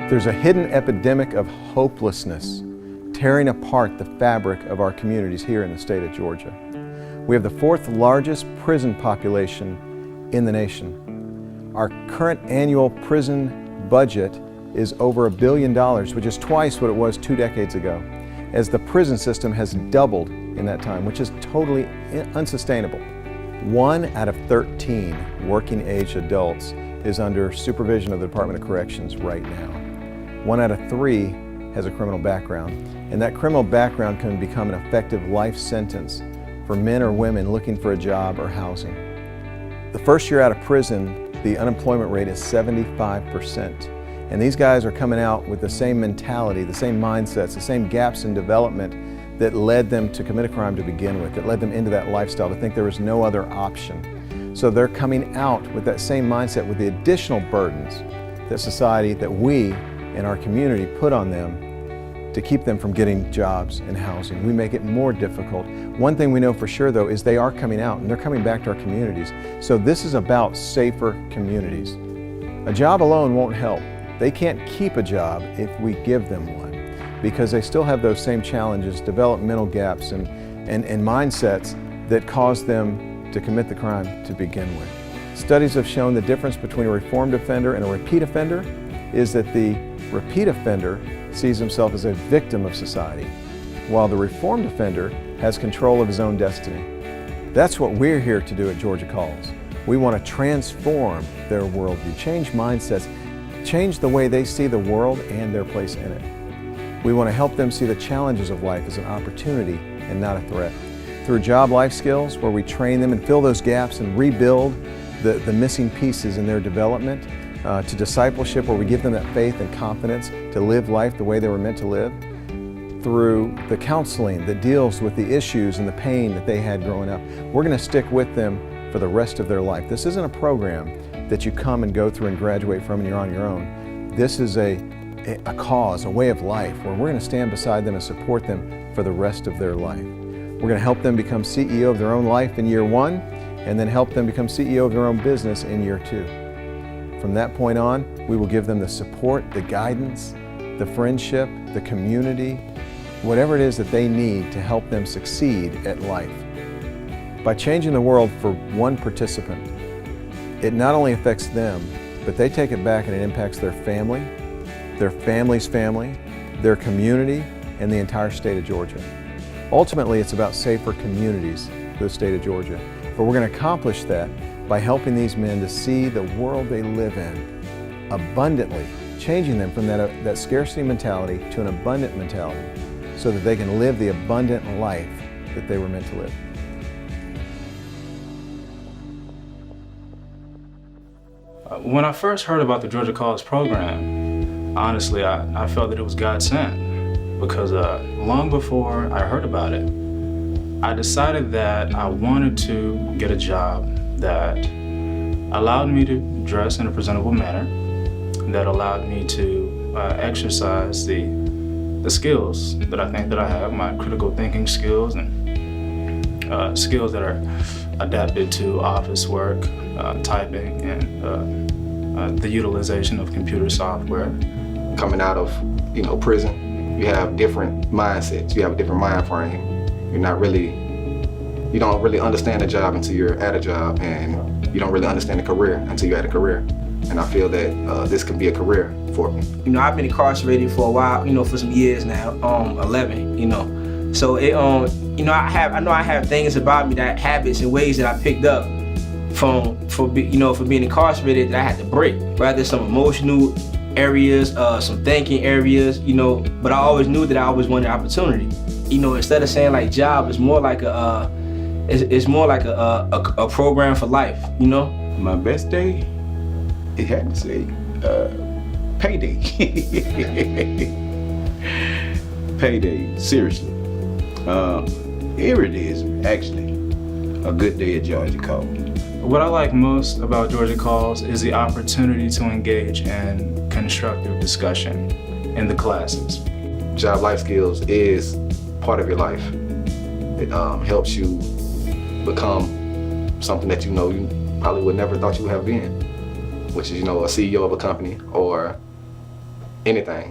There's a hidden epidemic of hopelessness tearing apart the fabric of our communities here in the state of Georgia. We have the fourth largest prison population in the nation. Our current annual prison budget is over $1 billion, which is twice what it was 2 decades ago, as the prison system has doubled in that time, which is totally unsustainable. 1 out of 13 working age adults is under supervision of the Department of Corrections right now. 1 out of 3 has a criminal background, and that criminal background can become an effective life sentence for men or women looking for a job or housing. The first year out of prison, the unemployment rate is 75%. And these guys are coming out with the same mentality, the same mindsets, the same gaps in development that led them to commit a crime to begin with, that led them into that lifestyle, to think there was no other option. So they're coming out with that same mindset, with the additional burdens that society, that we in our community put on them to keep them from getting jobs and housing. We make it more difficult. One thing we know for sure though is they are coming out and they're coming back to our communities. So this is about safer communities. A job alone won't help. They can't keep a job if we give them one, because they still have those same challenges, developmental gaps and mindsets that cause them to commit the crime to begin with. Studies have shown the difference between a reformed offender and a repeat offender is that the repeat offender sees himself as a victim of society, while the reformed offender has control of his own destiny. That's what we're here to do at Georgia Calls. We want to transform their worldview, change mindsets, change the way they see the world and their place in it. We want to help them see the challenges of life as an opportunity and not a threat. Through job life skills, where we train them and fill those gaps and rebuild the missing pieces in their development, to discipleship, where we give them that faith and confidence to live life the way they were meant to live, through the counseling that deals with the issues and the pain that they had growing up. We're going to stick with them for the rest of their life. This isn't a program that you come and go through and graduate from and you're on your own. This is a cause, a way of life, where we're going to stand beside them and support them for the rest of their life. We're going to help them become CEO of their own life in year 1, and then help them become CEO of their own business in year 2. From that point on, we will give them the support, the guidance, the friendship, the community, whatever it is that they need to help them succeed at life. By changing the world for one participant, it not only affects them, but they take it back and it impacts their family, their family's family, their community, and the entire state of Georgia. Ultimately, it's about safer communities for the state of Georgia. But we're going to accomplish that by helping these men to see the world they live in abundantly, changing them from that scarcity mentality to an abundant mentality, so that they can live the abundant life that they were meant to live. When I first heard about the Georgia Calls program, honestly, I felt that it was God sent, because long before I heard about it, I decided that I wanted to get a job that allowed me to dress in a presentable manner, that allowed me to exercise the skills that I think that I have, my critical thinking skills and skills that are adapted to office work, typing, and the utilization of computer software. Coming out of prison, you have different mindsets, you have a different mind frame. You don't really understand the job until you're at a job, and you don't really understand the career until you're at a career. And I feel that this can be a career for me. I've been incarcerated for a while, for some years now, 11, So it, I know I have things about me, that habits and ways that I picked up for being incarcerated that I had to break. Rather some emotional areas, some thinking areas, but I always knew that I always wanted opportunity. Instead of saying like job, it's more like a program for life, My best day, it had to say payday. Payday, seriously. Every day is actually a good day at Georgia Calls. What I like most about Georgia Calls is the opportunity to engage in constructive discussion in the classes. Job life skills is part of your life. It helps you become something that you probably would never thought you would have been, which is a CEO of a company, or anything.